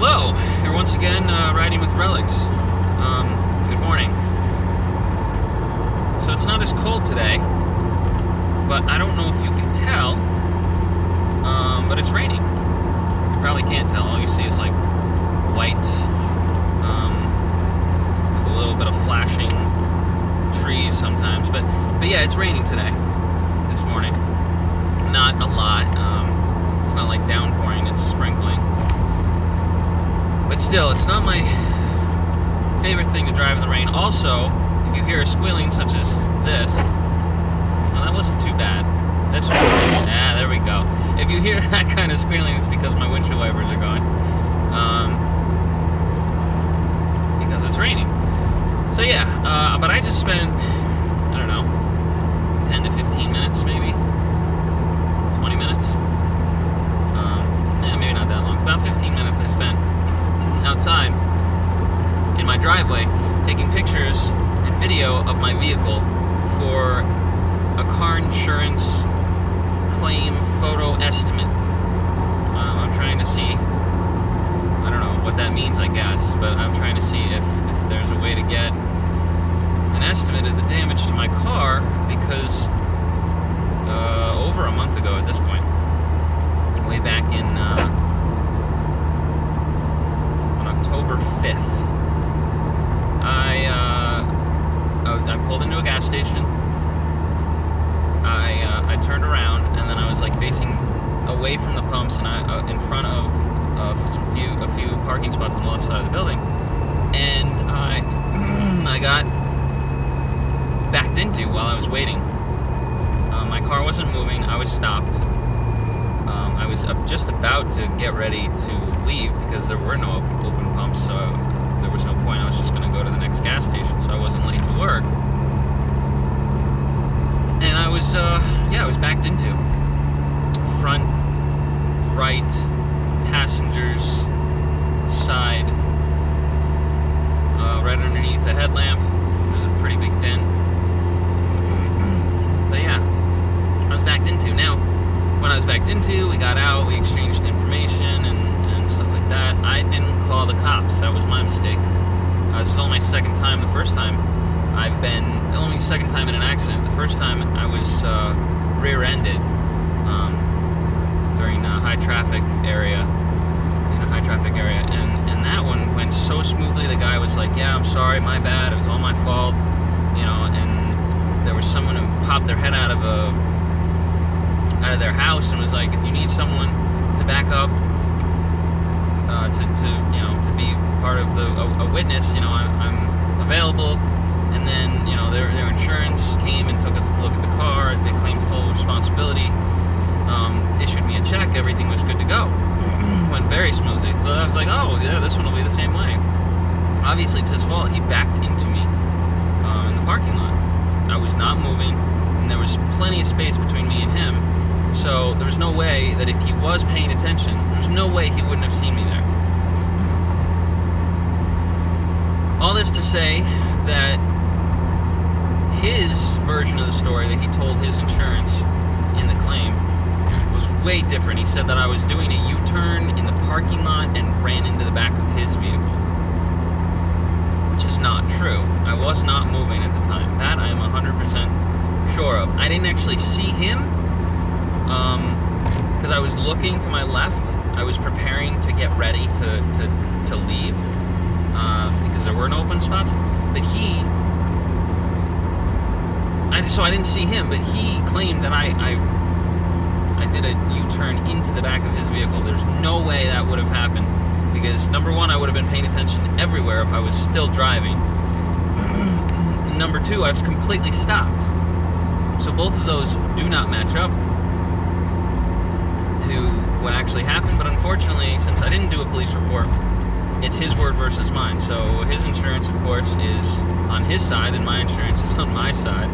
Hello, here once again, riding with Relyks. Good morning. So it's not as cold today, but I don't know if you can tell, but it's raining. You probably can't tell. All you see is like white, with a little bit of flashing trees sometimes. But yeah, it's raining today, this morning. Not a lot. It's not like downpouring, it's sprinkling. But still, it's not my favorite thing to drive in the rain. Also, if you hear a squealing such as this, well, that wasn't too bad. This one, there we go. If you hear that kind of squealing, it's because my windshield wipers are going. Because it's raining. So yeah, but I just spent, I don't know, 10 to 15 minutes maybe, 20 minutes. Maybe not that long. About 15 minutes I spent outside in my driveway taking pictures and video of my vehicle for a car insurance claim photo estimate. I'm trying to see, I don't know what that means, I guess, but I'm trying to see if there's a way to get an estimate of the damage to my car, because over a month ago at this point, way back in on October 5th, I pulled into a gas station. I turned around, and then I was like facing away from the pumps, and in front of a few parking spots on the left side of the building, and I got backed into while I was waiting. My car wasn't moving. I was stopped. I was just about to get ready to leave because there were no open pumps, so there was no point. I was just going to go to the next gas station, so I wasn't late to work. And I was backed into front right passenger's side, right underneath the headlamp. There's a pretty big dent. But yeah, I was backed into. Now, when I was backed into, we got out, we exchanged information and stuff like that. I didn't call the cops. That was my mistake. This was only my second time. The first time only second time in an accident. The first time I was rear-ended during a high traffic area, and that one went so smoothly. The guy was like, "Yeah, I'm sorry, my bad. It was all my fault," and there was someone who popped their head out of their house and was like, "If you need someone to back up, to be part of a witness, I'm available." And then, their insurance came and took a look at the car. They claimed full responsibility, issued me a check. Everything was good to go. Went very smoothly. So I was like, oh, yeah, this one will be the same way. Obviously, it's his fault. He backed into me in the parking lot. I was not moving, and there was plenty of space between me and him. So there was no way that if he was paying attention, there's no way he wouldn't have seen me there. All this to say that his version of the story that he told his insurance in the claim was way different. He said that I was doing a U-turn in the parking lot and ran into the back of his vehicle, which is not true. I was not moving at the time. That I am 100% sure of. I didn't actually see him because I was looking to my left. I was preparing to get ready to leave because there were no open spots. But so I didn't see him, but he claimed that I did a U-turn into the back of his vehicle. There's no way that would have happened, because number one, I would have been paying attention everywhere if I was still driving. And number two, I was completely stopped. So both of those do not match up to what actually happened, but unfortunately, since I didn't do a police report, it's his word versus mine. So his insurance, of course, is on his side, and my insurance is on my side.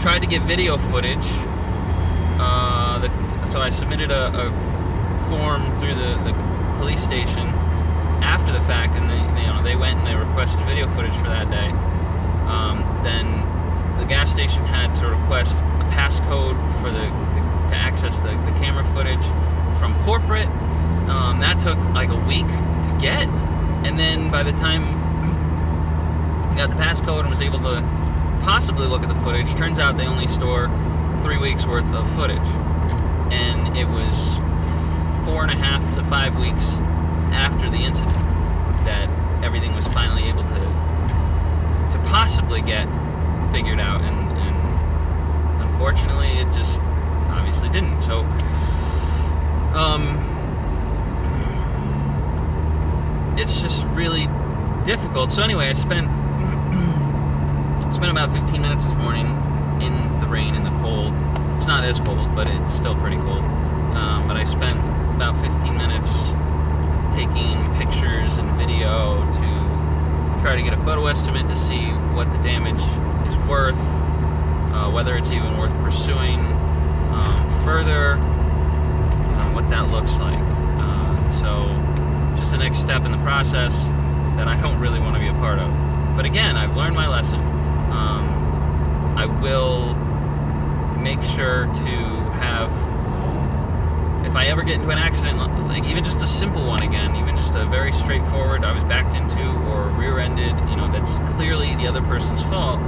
Tried to get video footage, so I submitted a form through the police station after the fact, and they went and they requested video footage for that day. Then the gas station had to request a passcode to access the camera footage from corporate. That that took like a week to get, and then by the time I got the passcode and was able to possibly look at the footage, turns out they only store 3 weeks worth of footage, and it was 4.5 to 5 weeks after the incident that everything was finally able to possibly get figured out, and unfortunately it just obviously didn't. So it's just really difficult. So anyway, I spent about 15 minutes this morning in the rain, in the cold. It's not as cold, but it's still pretty cold. But I spent about 15 minutes taking pictures and video to try to get a photo estimate to see what the damage is worth, whether it's even worth pursuing further, what that looks like. So just the next step in the process that I don't really want to be a part of. But again, I've learned my lesson. I will make sure to have, if I ever get into an accident, like even just a simple one again, even just a very straightforward, I was backed into or rear-ended, that's clearly the other person's fault,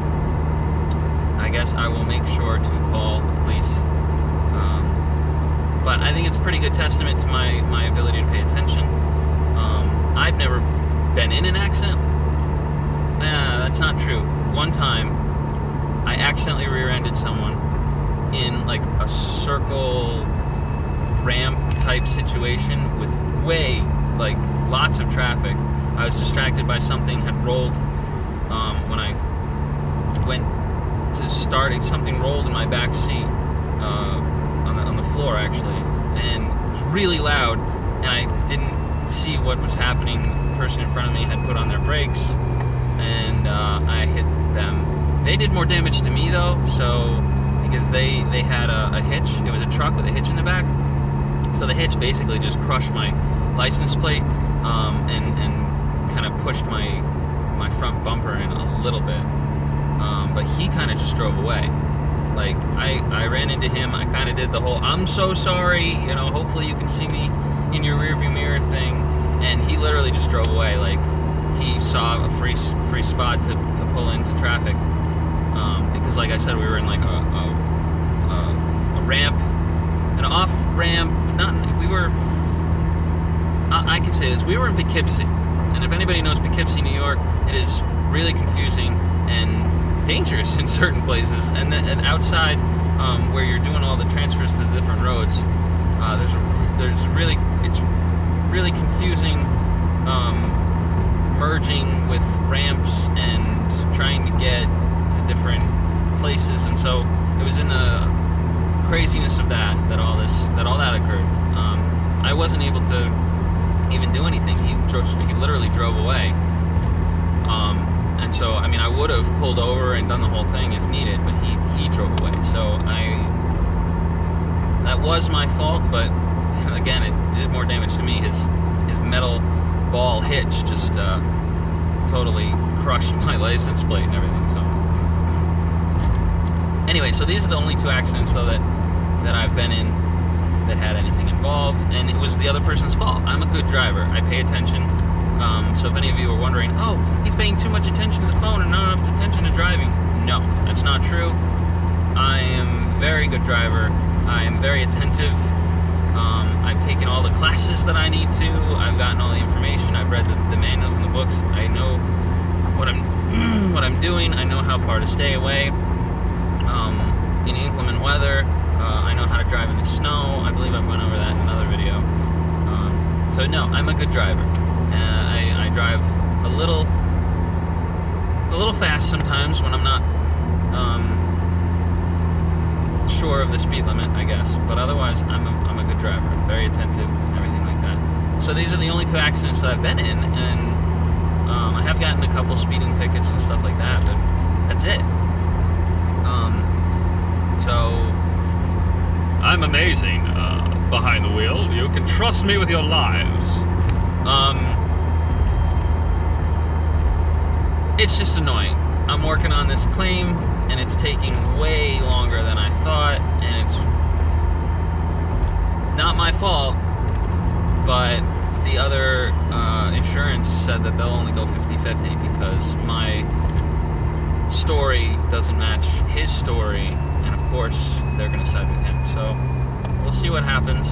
I guess I will make sure to call the police. But I think it's a pretty good testament to my ability to pay attention. I've never been in an accident. Nah, that's not true. One time, I accidentally rear-ended someone in like a circle ramp type situation with lots of traffic. I was distracted by something, had rolled when I went to start, something rolled in my back seat on the floor actually, and it was really loud, and I didn't see what was happening. The person in front of me had put on their brakes, and I hit them. They did more damage to me though, so because they had a hitch. It was a truck with a hitch in the back, so the hitch basically just crushed my license plate and kind of pushed my front bumper in a little bit. But he kind of just drove away. Like I ran into him. I kind of did the whole "I'm so sorry," hopefully you can see me in your rearview mirror thing, and he literally just drove away. Like he saw a free spot to pull into traffic, because like I said, we were in like a ramp, an off ramp. I can say this: we were in Poughkeepsie, and if anybody knows Poughkeepsie, New York, it is really confusing and dangerous in certain places. And then outside, where you're doing all the transfers to the different roads, it's really confusing, merging with ramps and trying to get to different places. And so it was in the craziness of that all that occurred. I wasn't able to even do anything. He literally drove away. And so, I would have pulled over and done the whole thing if needed, but he drove away. So that was my fault, but again, it did more damage to me. His metal ball hitch just totally crushed my license plate and everything. So anyway, so these are the only 2 accidents though that I've been in that had anything involved, and it was the other person's fault. I'm a good driver. I pay attention. So if any of you are wondering, oh, he's paying too much attention to the phone and not enough attention to driving. No, that's not true. I am a very good driver. I am very attentive. I've taken all the classes that I need to. I've gotten all the information. I've read the manuals and the books. I know what I'm doing. I know how far to stay away in inclement weather. I know how to drive in the snow. I believe I went over that in another video. So no, I'm a good driver. I drive a little fast sometimes when I'm not sure of the speed limit, I guess. But otherwise, I'm a good driver. I'm very attentive and everything like that. So these are the only 2 accidents that I've been in, and I have gotten a couple speeding tickets and stuff like that, but that's it. So I'm amazing behind the wheel. You can trust me with your lives. It's just annoying. I'm working on this claim, and it's taking way longer than I thought, and it's not my fault, but the other insurance said that they'll only go 50-50 because my story doesn't match his story, and of course they're going to side with him. So we'll see what happens.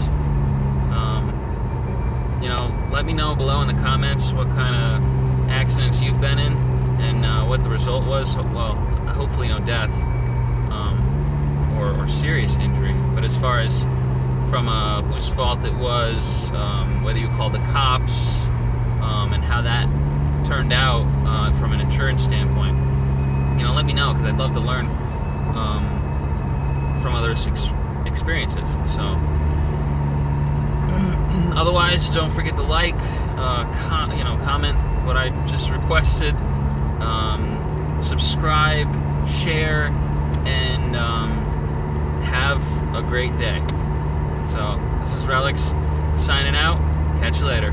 Let me know below in the comments what kind of accidents you've been in and what the result was. Well, hopefully no death or serious injury, but as far as from whose fault it was, whether you called the cops, and how that turned out from an insurance standpoint, let me know, because I'd love to learn from others' experiences. So otherwise, don't forget to like, comment what I just requested, subscribe, share, and have a great day. So this is Relyks signing out. Catch you later.